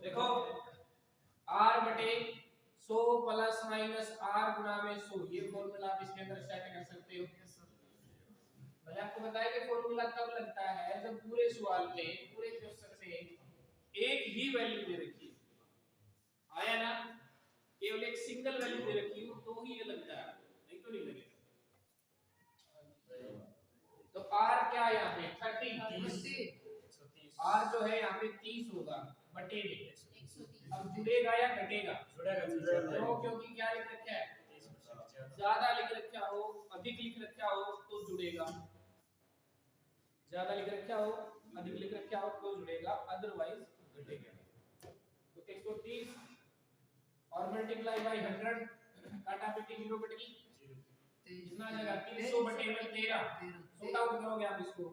देखो r बटे 100 plus minus r गुना में 100 ये फॉर्मूला आप इसके अंदर सेट कर सकते हो। मैंने आपको बताया कि फॉर्मूला तब लगता है जब पूरे सवाल में पूरे क्वेश्चन में एक ही वैल्यू दे रखी है, आया ना, केवल एक सिंगल वैल्यू दे रखी हो तो ही ये लगता है, नहीं तो नहीं लगेगा। तो r क्या है यहाँ पे 30 r जो है यहाँ पे 30 होगा बटे में। अब जुड़ेगा या घटेगा? जुड़ेगा, क्योंकि क्या लिख रखा है, ज्यादा लिख रखा हो, अधिक लिख रखा हो तो जुड़ेगा, ज्यादा लिख रखा हो, अधिक लिख रखा हो तो जुड़ेगा, अदरवाइज घटेगा। तो 130 और मल्टीप्लाई बाय 100 काटा पिटी 0 कट गई, कितना आ जाएगा 300 बटे में 13। सॉर्ट आउट करोगे आप इसको,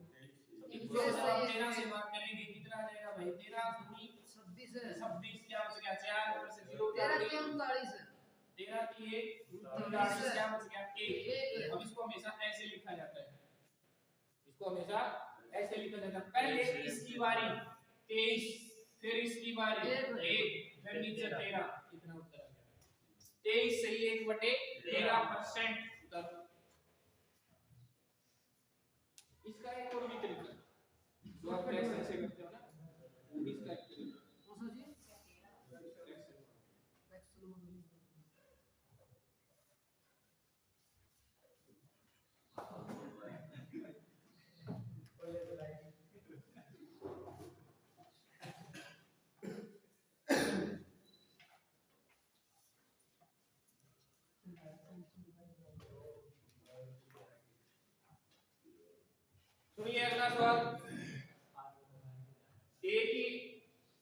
13 से भाग करेंगे कितना आ जाएगा भाई, 13 दूनी 26 क्या बच गया 4 ऊपर से 0 13 की 39 क्या बच गया 1। अब इसको हमेशा ऐसे लिखा जाता है, इसको हमेशा ऐसे लिखा जाता है, पहले इसकी बारी 23, फिर इसकी बारी 1, फिर नीचे 13, कितना उत्तर आ गया 23 सही 1/13% उत्तर। इसका एक और भी तरीका जो आप फ्रैक्शन से करते हो ना, वो भी इसका एक तरीका सुनिए अगला सवाल, ए की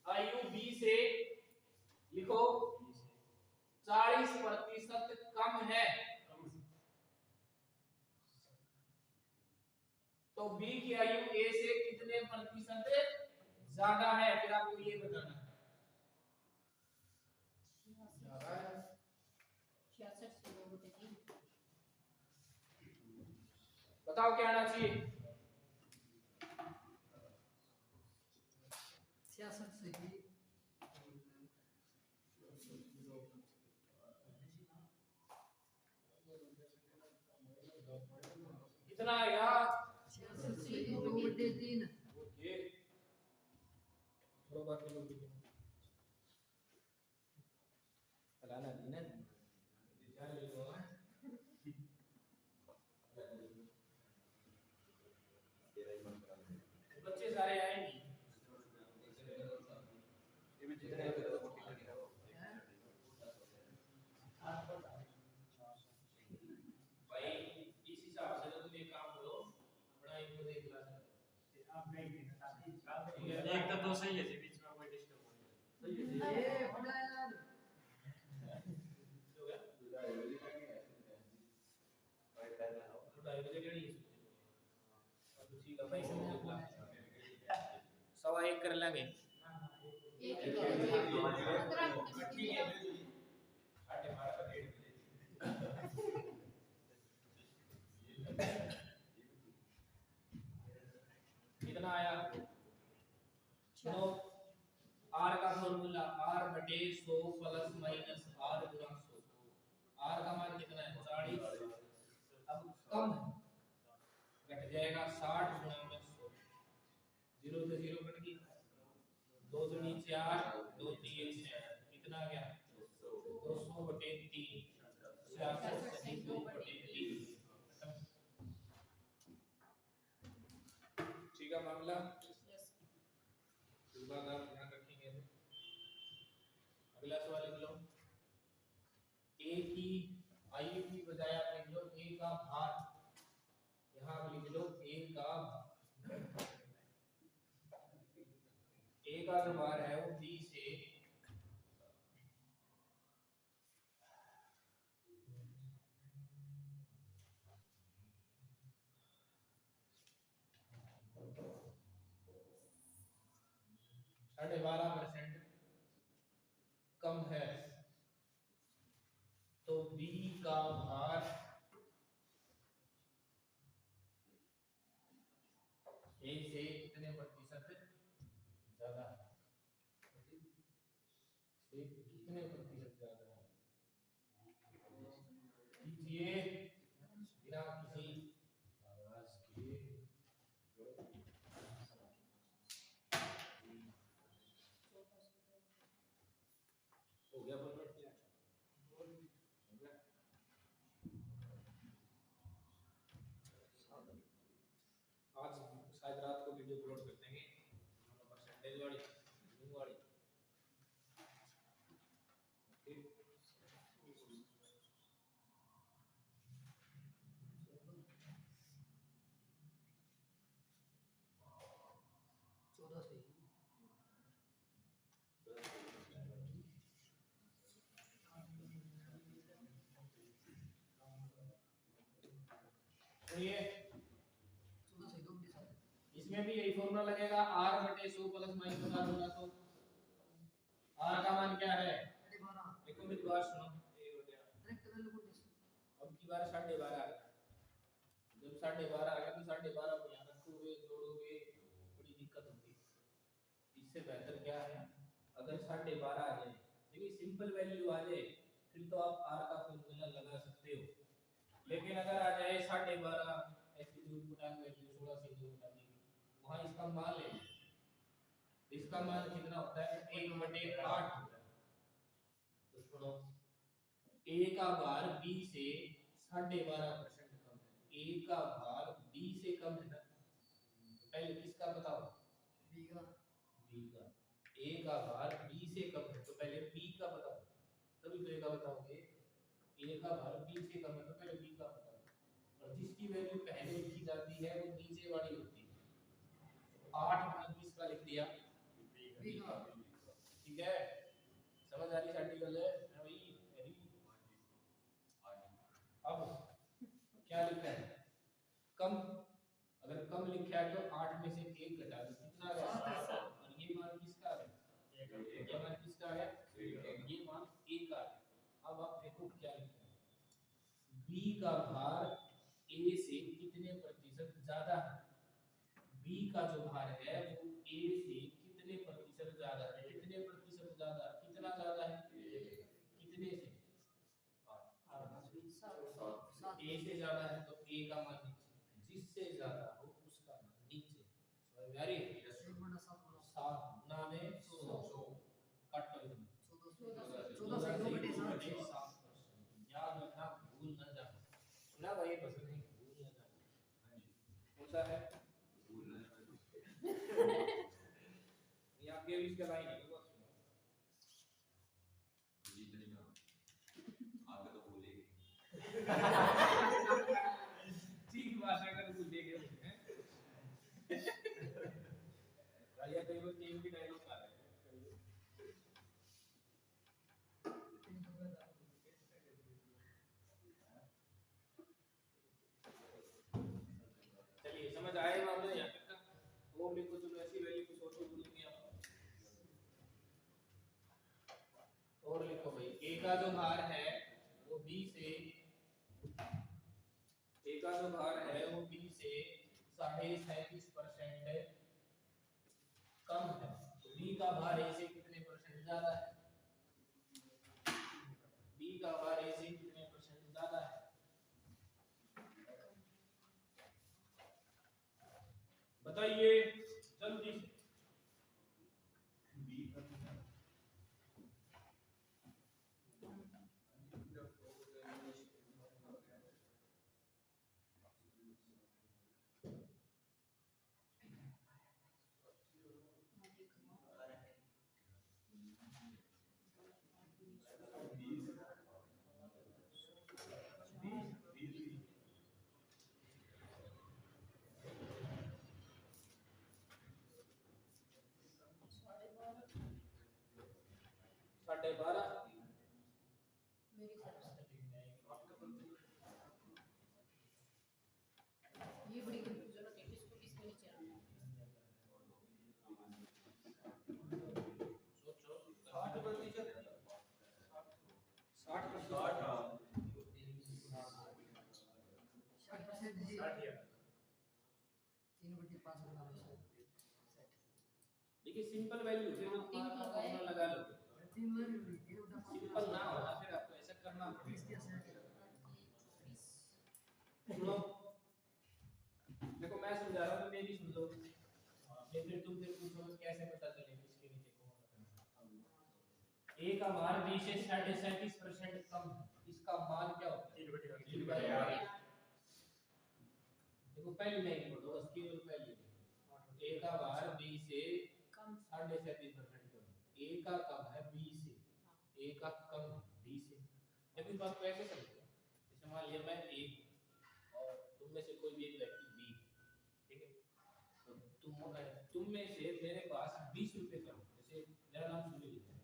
आयु बी से लिखो 40% कम है, तो बी की आयु ए से कितने प्रतिशत ज्यादा है, फिर आपको ये बताना है। बताओ क्या आना चाहिए, 66 से ही कितना आएगा 66 से 2/3। ओके बराबर के लोग लगाना दिन है बच्चे सारे आएंगे भाई, इस हिसाब से तो तुम एक काम करो, अपना एक को देख ला एक तो दो सही है जी, बीच में कोई डिस्टर्ब हो गया। ये बड़ा यार हो गया 2:30 बजे केड़ी और दूसरी का पैसा देख ला 1:15 कर लेंगे एक ही कितना आया चलो, r का फॉर्मूला r बटे 100 प्लस माइनस r गुना 100, r का मान कितना है 40, अब कम घट जाएगा 60 गुना में 100, 0 से 0 कट गई, 2 दूनी 4, 2 3 6, कितना आ गया 200 बटे 3, 2 बटे 3। ठीक है मामला, इस बात आप ध्यान रखेंगे। अगला सवाल लिख लो, ए की आयु की बजाय आप लिख लो ए का भार, यहाँ आप लिख लो ए का जो भार है वो बी से %12 कम है, तो बी का भार ए से कितने प्रतिशत ज्यादा है से कितने प्रतिशत ज्यादा है कीजिए बिना किसी आवाज के हो गया बोल आज शायद रात को वीडियो अपलोड कर देंगे परसेंटेज वाली रीडिंग वाली ठीक 14 सही सुनिए 14 सही 2 बटे 7 इसमें भी यही फॉर्मूला लगेगा r बटे 100 प्लस माइनस 1000 होगा तो r का मान क्या है 12 देखो मेरी बात सुनो डायरेक्ट वैल्यू को टेस्ट अब की बार 12.5 आ गया जब 12.5 आ गया तो 12.5 को यहाँ रखोगे जोड़ोगे बड़ी दिक्कत होगी इससे बेहतर क्या है अगर 12.5 आ जाए देखिए सिंपल वैल्यू आ जाए फिर तो आप r का फॉर्मूला लगा सकते हो लेकिन अगर आ जाए 12.5 ऐसी दूर बटा वैल्यू 16 से दूर बटा देगी वहां इसका मान ले इसका मान कितना होता है 1/8 तो सुनो a का भार b से 12.5% कम है a का भार b से कम है ना पहले किसका बताओ b का b का a का भार b से कम है तो पहले b का बताओ तभी तो a का बताओगे a का भार b से कम है तो पहले b का बताओ और जिसकी वैल्यू पहले लिखी जाती है वो नीचे वाली होती है 8 मान किसका लिख दिया b का ठीक है समझ आ रही साडी गल है भाई अब क्या लिखा है कम अगर कम लिखा है तो 8 में से 1 घटा दो कितना आ गया 7 और ये मान किसका है ये मान किसका है ये मान a का है अब आप देखो क्या लिखा है b का भार a से कितने प्रतिशत ज्यादा है b का जो भार है वो a से कितने प्रतिशत ज्यादा है कितने प्रतिशत ज्यादा कितना ज्यादा है कितने से a से ज्यादा है तो a का मान नीचे जिससे ज्यादा हो उसका मान नीचे समझ में आ रही है 1 बटा 7 गुना 7 गुना में 100 काट लो इसमें 14 सही 2 बटे 7 याद रखना भूल ना जाना सुना भाई पसंद नहीं भूल ना जाना कौन सा है ये आपके भी इसका लाइन है बहुत सुनो आपके तो भूलेंगे ठीक भाषा का भूल देंगे हैं राजा टेबल टीम की डायलॉग आ रहा है चलिए समझ आए मामला यहाँ तक का और लिखो चलो ऐसी वैल्यू को सोच के बोलेंगे आप और लिखो भाई a का जो भार है वो b से a का जो भार है वो b से 37.5% कम है तो b का भार a से कितने परसेंट ज्यादा है b का भार a से कितने परसेंट ज्यादा है बताइए जल्दी से साढ़े 12 मेरी तरफ से ये बड़ी कंफ्यूजन होती है किसको किसके नीचे रखना सोचो 60% 60% जी 3 बटे 5 गुना में 7 देखिए सिंपल वैल्यू फिर वो तीन तुम्हारा लगाए। फॉर्मूला लगा लो। तीन बार हुई थी उधर सिंपल ना होगा फिर आपको ऐसा करना तीस पड़ेगा। कैसे सुनो देखो मैं समझा रहा हूँ मेरी सुन लो, फिर तुम फिर पूछो कैसे पता चले किसके नीचे कौन रखना है। ए का मान b से 37% कम है, इसका मान क्या होता है? 3/8। देखो पहली लाइन पढ़ो बस केवल पहली। ए का भार b से कम 37% कम है। ए का कम है b से, ए का कम है b से। देखो इस बात को ऐसे समझो, जैसे मान लिया मैं ए और तुम में से कोई भी एक व्यक्ति बी, ठीक है? तो तुम में से मेरे पास 20 रुपए कम, जैसे मेरा नाम सुनील है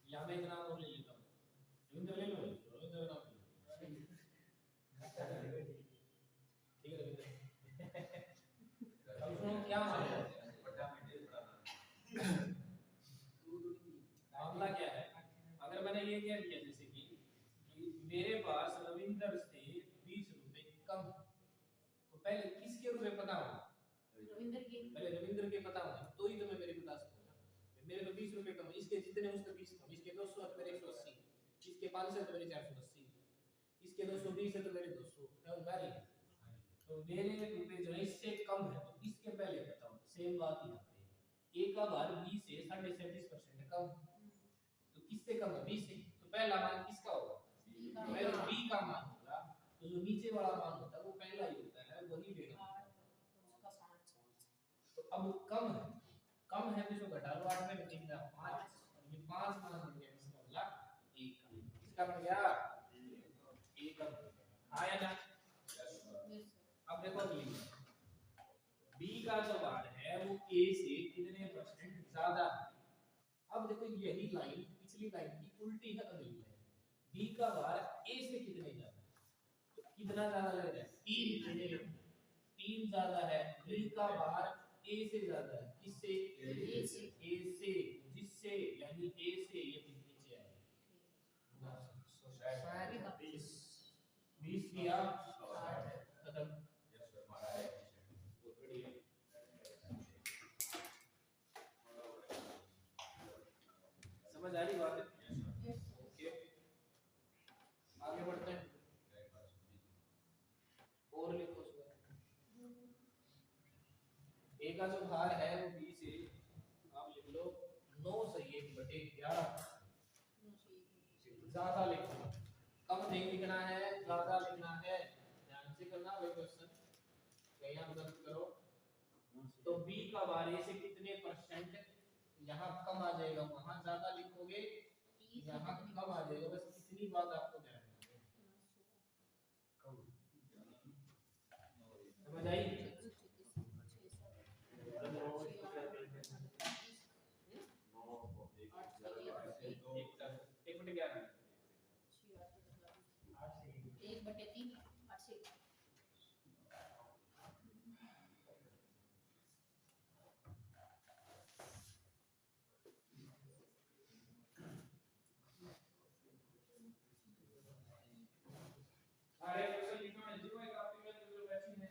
या मैं एक नाम और ले लेता हूँ, रविंद्र ले लो, रविंद्र नाम ले लो। ठीक है रविंद्र। अब सुनो क्या मामला मामला क्या है? अगर मैंने ये कह दिया जैसे कि मेरे पास रविंद्र से 20 रुपए कम, तो पहले किसके रुपए पता होगा? रविंद्र की पहले रविंद्र के पता होगा तो ही तो मैं मेरे बता सकूंगा। मेरे तो 20 रुपए कम, इसके जितने उसके 20 कम, इसके 200 है तो मेरे 180, इसके 500 है तो मेरे 480, इसके 220 है तो मेरे 200, समझ में आ रही है? तो मेरे रुपए जो है इससे कम है तो इसके पहले बताओ। सेम बात यहाँ पे, ए का भार b से 37% कम, तो किससे कम है? b से। तो पहला मान किसका होगा? पहले b का मान होगा, तो जो नीचे वाला मान होता है वो पहला ही होता है, वही लेना। 8 उसका 5 तो अब कम है तो इसको घटा लो, 8 में निकलेगा 5, ये 5 मान बन गया इसका वाला 1 का, किसका बन गया? 1 का आया ना? अब देखो अगली b का जो भार है वो a से कितने परसेंट ज्यादा है। अब देखो यही लाइन पिछली लाइन की उल्टी है, अगली लाइन b का भार a से कितने ज्यादा है, तो कितना ज्यादा लग रहा है? 3 ज्यादा है। b का भार a से ज्यादा है, किससे? a से, जिससे यानी a से ये नीचे आएगा 20 किया 60 खत्म। समझ आ रही बात है? ओके आगे बढ़ते हैं और लिखो उसमें। ए का जो भार है वो b से आप लिख लो 9 से 1/11, ज्यादा लिखो, कम नहीं लिखना है, ज्यादा लिखना है, ध्यान से करना वही क्वेश्चन। यहाँ गलत करो तो b का भार a से कितने परसेंट, यहाँ कम आ जाएगा, वहां ज्यादा लिखोगे, यहाँ कम आ जाएगा, बस इतनी बात आपको ध्यान रखनी है। समझ आई? एक मिनट क्या है? 1/3 8 से अरे क्वेश्चन लिखो ना, जो है कॉपी में तो बैठी है।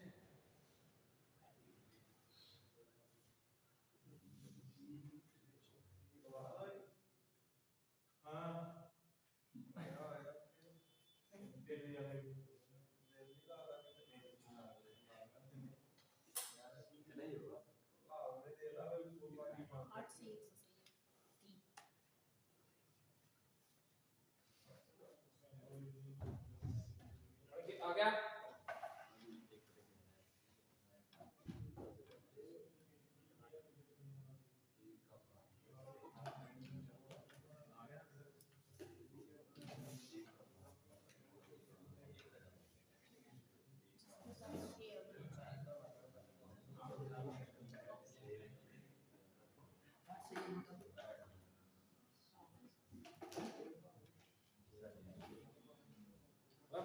आ गया?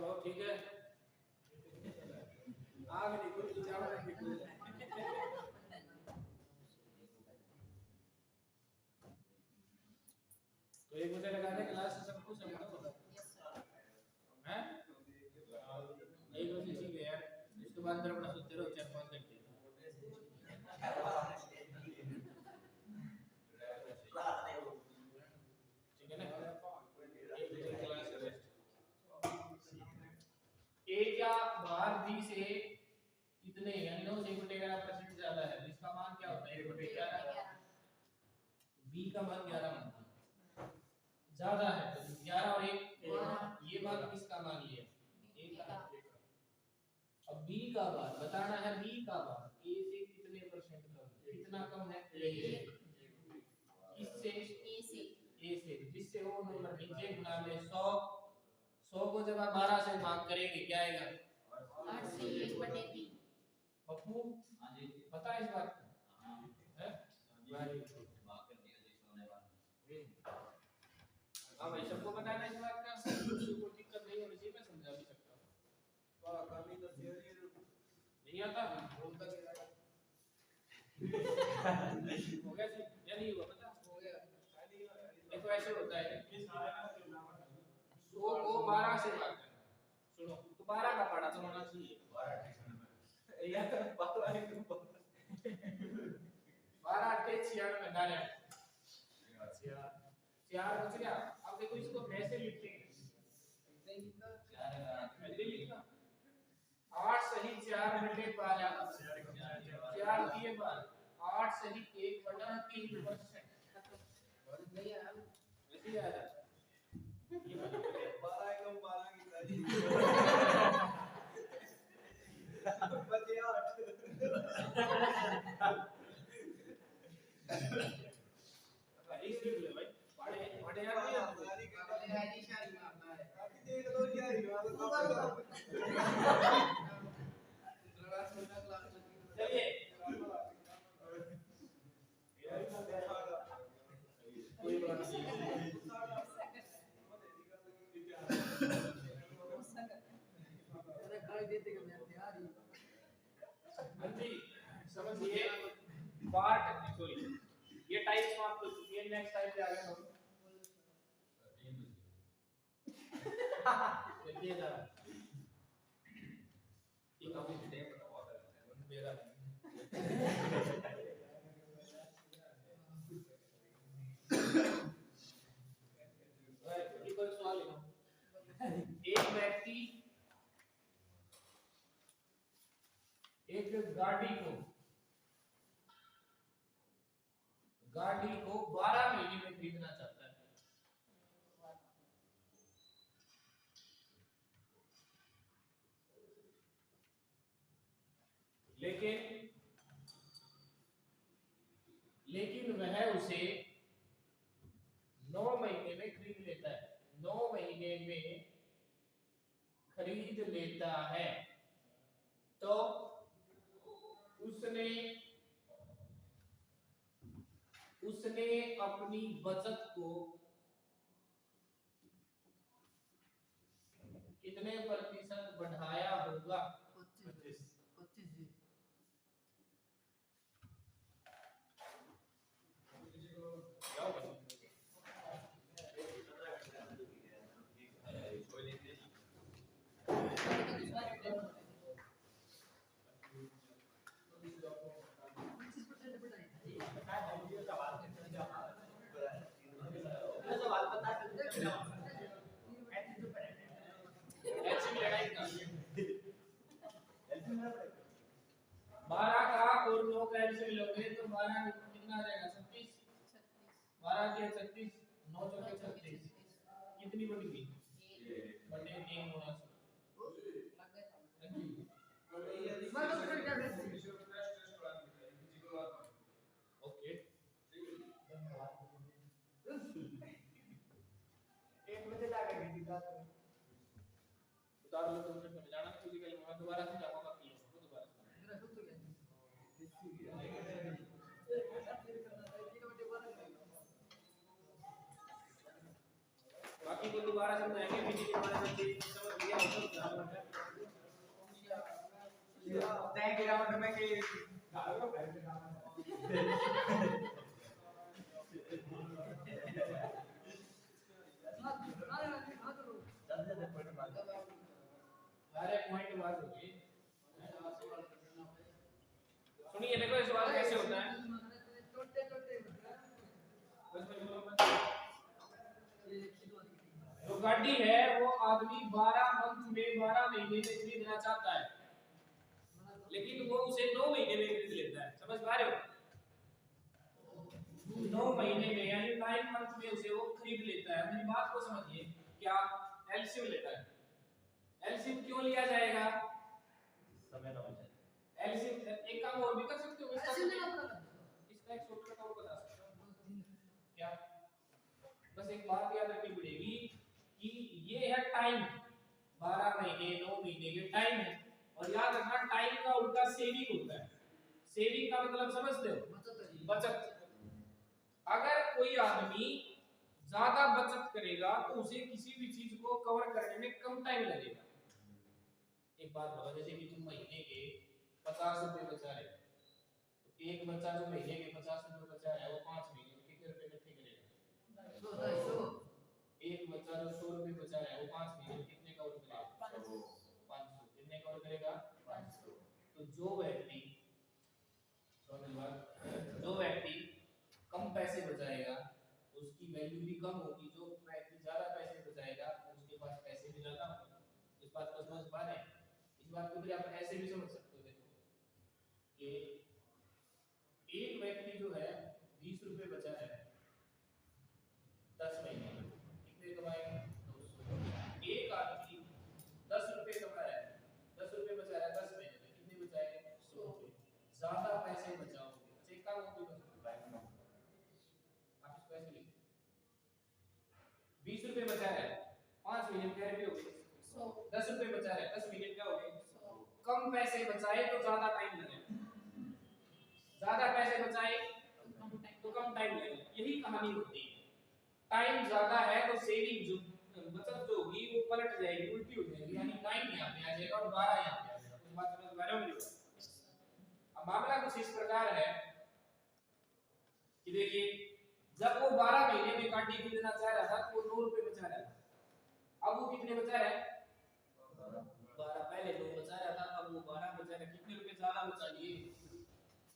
बहुत ठीक है, आगे देखो विचार देखो। तो एक बजे लगा दे क्लास से सब कुछ समझो हैं? एक बजे ठीक है यार, इसके बाद मेरा बड़ा सोचते रहो 4-5 घंटे। ए क्या बाहर बी से कितने यानी 9 से 11% ज्यादा है, इसका मान क्या होता है 1/11। बी का मान 11 मानते हैं, ज्यादा है तो 11 और 1 ये मान किसका मान लिया ए का। अब बी का मान बताना है, बी का मान ए से कितने परसेंट कम, कितना कम है ए किससे ए से, जिससे वो नंबर नीचे गुना में 100 को जब आप 12 से भाग करेंगे क्या आएगा 8 से 1/3। पप्पू हां जी पता है इस बात को हां है भाग कर दिया जी सोने वाला। हां भाई सबको बताना इस बात का, किसी को दिक्कत नहीं होनी चाहिए, मैं समझा भी सकता हूं। वाह कमी तो थियरी नहीं आता बोलता गया हो गया जी या नहीं हुआ पता हो गया देखो ऐसे होता है 100 को 12 से भाग करना, सुनो तो 12 का पढ़ा तो होना चाहिए 12 या 12 एक 12 8 96 डाले 4 बच गया। अब देखो इसको कैसे लिखेंगे, ऐसे लिखना 8 सही 4/12 4 दिए बार 8 सही 1/3% नहीं यार ऐसे ही आ जाता ये 12 एकम 12 की तारीख बचे 8 इस लिख ले भाई पढ़े पढ़े यार नहीं आते तारीख है शादी मारना है अभी देख लो क्या रिवाज चलिए कोई बात नहीं जी समझिए पार्ट सॉरी ये टाइप्स में आपको ये नेक्स्ट टाइप पे आ गए हम चलिए जरा ये काफी टाइम मेरा एक और सवाल लिखो, एक व्यक्ति एक गाड़ी को 12 महीने में खरीदना चाहता है, लेकिन वह उसे 9 महीने में खरीद लेता है, 9 महीने में खरीद लेता है, तो उसने अपनी बचत को कितने प्रतिशत बढ़ाया होगा 25 जी ऐसी लड़ाई का 12 का और 9 का ऐसे लोगे तो 12 कितना आ जाएगा 36 12 के 36 9 चौके 36 कितनी बनेगी बटे 3 गुना ओके उतार लो तुम फिर जाना फिजिकल में दोबारा से जाऊंगा बाकी लोगों को दोबारा बाकी को दोबारा समझाएंगे फिजिकल वाले बच्चे समझ लिया हो तो तय गिरावट में के सारे पॉइंट बात होगी। सुनिए देखो ये सवाल कैसे होता है जो गाड़ी है वो आदमी 12 मंथ में 12 महीने में खरीदना चाहता है, लेकिन वो उसे 9 महीने में खरीद लेता है। समझ पा रहे हो? 9 महीने में यानी 9 मंथ में उसे वो खरीद लेता है। मेरी बात को समझिए, क्या एलसीएम लेता है। एलसीएम क्यों लिया जाएगा? समय ना बचे। एलसीएम एक काम और भी कर सकते हो, इसका एक शॉर्टकट और बता सकता हूं क्या? बस एक बात याद रखनी पड़ेगी कि ये है टाइम, 12 महीने 9 महीने के टाइम है। और याद रखना टाइम का उल्टा सेविंग होता है। सेविंग का मतलब समझते हो? बचत। अगर कोई आदमी ज्यादा बचत करेगा तो उसे किसी भी चीज को कवर करने में कम टाइम लगेगा। एक बात बताओ, जैसे कि तुम महीने के 50 रुपए बचा रहे हो, तो एक बच्चा जो महीने के 50 रुपए बचा रहा है वो 5 महीने में कितने रुपए इकट्ठे करेगा? 200 एक बच्चा जो 100 रुपए बचा रहा है वो 5 महीने में कितने कवर करेगा? 500। कितने कवर करेगा? 500। तो जो व्यक्ति कम पैसे बचाएगा उसकी वैल्यू भी कम होगी, जो व्यक्ति ज्यादा पैसे बचाएगा उसके पास पैसे भी ज्यादा होंगे। इस बात को समझ पा रहे हैं? इस बात को फिर आप ऐसे भी समझ सकते हो, देखो कि एक व्यक्ति जो है 20 रुपए बचा है 10 महीने में, कितने कमाएगा? 200। एक आदमी 10 रुपए कमा रहा है, 10 रुपए बचा रहा है 10 महीने में, कितने बचाएगा? 100 रुपए। ज्यादा पैसे बचाओगे। अच्छा एक काम और भी कर सकते हो, आप इसको ऐसे लिखो, 20 रुपए बचा रहा है 5 महीने में, क्या रुपए हो गए? 100। 10 रुपए बचा रहा है 10 महीने में, क्या हो गए? 100। कम पैसे बचाए तो ज्यादा टाइम लगेगा, ज्यादा पैसे बचाए तो कम टाइम लगेगा। यही कहानी होती है। टाइम ज्यादा है तो सेविंग जो बचत जो होगी वो पलट जाएगी, उल्टी हो जाएगी, यानी 9 यहाँ पे आ जाएगा और 12 यहाँ पे आ जाएगा। तो बात समझ पा रहे हो मेरी बात? अब मामला कुछ इस प्रकार है कि देखिए, जब वो 12 महीने में गाड़ी खरीदना चाह रहा था तो वो 9 रुपए बचा रहा था। अब वो कितने बचा रहा है? 12। पहले 9 बचा रहा था, अब वो 12 बचा रहा है। कितने रुपए ज्यादा बचा लिए?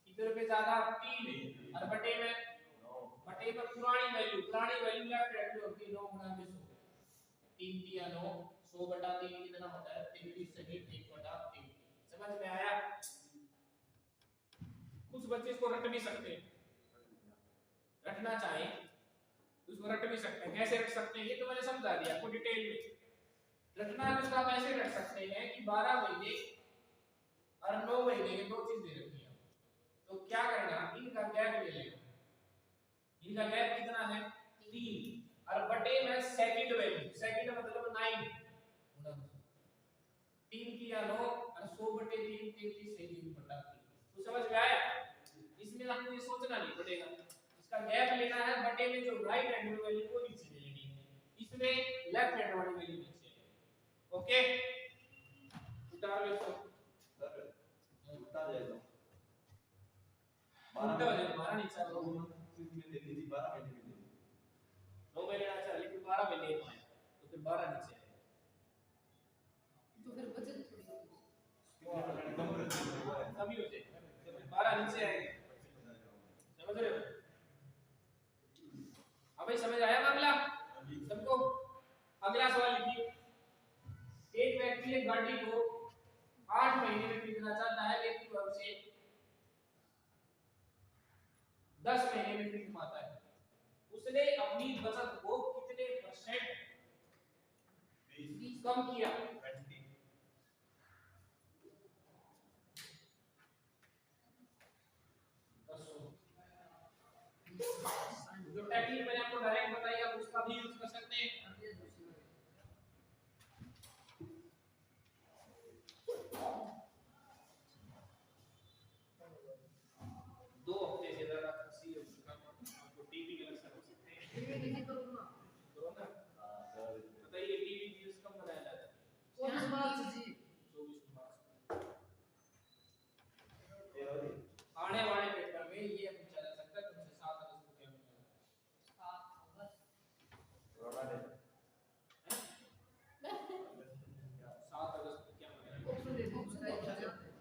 कितने रुपए ज्यादा? 3। और बटे में पुरानी वैल्यू लेफ्ट हैंड में होती है 9 गुना में 100। 3 दिया 9, 100 बटा 3 कितना होता है? 33 सही 1 बटा 3। समझ में आया? कुछ बच्चे इसको रट भी सकते हैं, रटना चाहे उसको रट भी सकते हैं। कैसे रट सकते हैं ये तो मैंने समझा दिया आपको डिटेल में। रटना जिसका आप ऐसे रट सकते हैं कि 12 महीने और 9 महीने के दो चीज दे रखी है, तो क्या करना, इनका गैप ले लेना। इनका गैप कितना है? 3 और बटे में सेकंड वैल्यू, सेकंड मतलब 9 गुना 3 किया 9 और 100 बटे 3 33 सही बटा 3। तो समझ में आया? इसमें आपको ये सोचना नहीं पड़ेगा, इसका गैप लेना है। बटे में जो राइट हैंड में वैल्यू वो नीचे ले लेनी है, इसमें लेफ्ट हैंड वाली वैल्यू नीचे है। ओके, उतार लो इसको, उल्टा जाएगा। उल्टा हो जाएगा। 12 नीचे आ गया, 12 महीने में 9 में लेना चाह लेकिन 12 में ले पाए तो फिर 12 नीचे आएगा। तो फिर बचत थोड़ी होगी। कमी हो जाएगी तो फिर 12 नीचे आएगा। समझ रहे हो? अब भाई समझ आया मामला सबको? अगला सवाल लिखिए। एक व्यक्ति एक गाड़ी को 8 महीने में खरीदना चाहता है, लेकिन वह उसे 10 महीने में खरीद पाता है। उसने अपनी बचत को कितने परसेंट 20 कम किया? 20 जो टेक्निक मैंने आपको डायरेक्ट बताई आप उसका भी यूज कर सकते हैं। दो हफ्ते से ज्यादा खसी है उसका, आपको टीबी के लक्षण हो सकते हैं। कोरोना बताइए, टीबी न्यूज़ कब मनाया जाता है? 24 मार्च जी। 24 मार्च। आने वाले पेपर में ये पूछा जा सकता है तुमसे 7 अगस्त को क्या होने वाला है? 7 अगस्त को क्या होने वाला है? ऑप्शन दे दो, उसका एक क्या जाते हैं।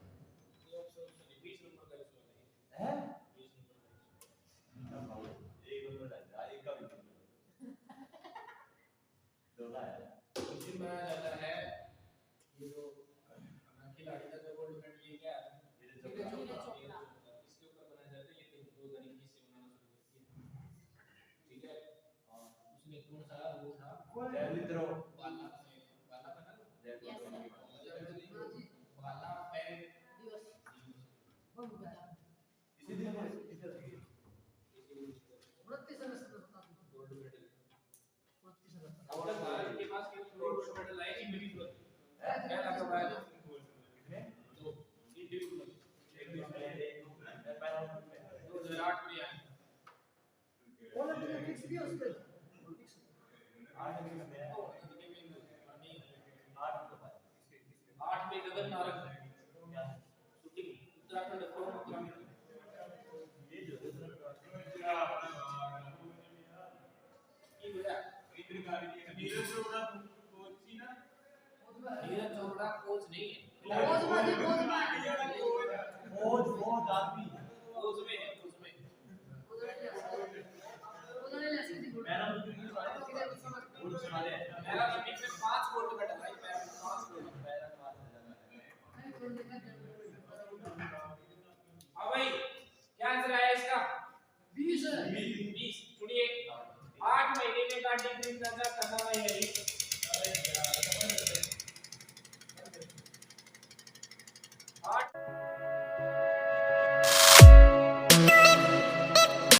ये ऑप्शन 20 नंबर का सवाल है। हैं? 20 नंबर का सवाल। एक नंबर का एक का भी उस दिन बनाया जाता है ये जो अपना खिलाड़ी का जो गोल्ड मेडल लेके आया था, इसके ऊपर बनाया जाता है। ये दो तरीके से बनाना शुरू करती है, ठीक है। उसने कौन सा वो था वाला वाला बना वाला पैर दिवस बहुत बड़ा इसी दिन 29 अगस्त को बता दूं गोल्ड मेडल। 29 अगस्त अब तक भारत के पास केवल गोल्ड मेडल आए इंडिविजुअल क्या लगा हुआ है तो इंडिविजुअल 2008 में आए ओलंपिक्स भी उस पे ओलंपिक्स 8 में गगन नारंग शूटिंग उत्तराखंड फ्रॉम उत्तराखंड की बोला नीरज चोपड़ा कोच नहीं है बहुत बाजी बहुत बाजी कोच में है कोच में उन्होंने ऐसी थी मैराथन में 5 गोल्ड मेडल आई, 5 गोल्ड नहीं कोई देखा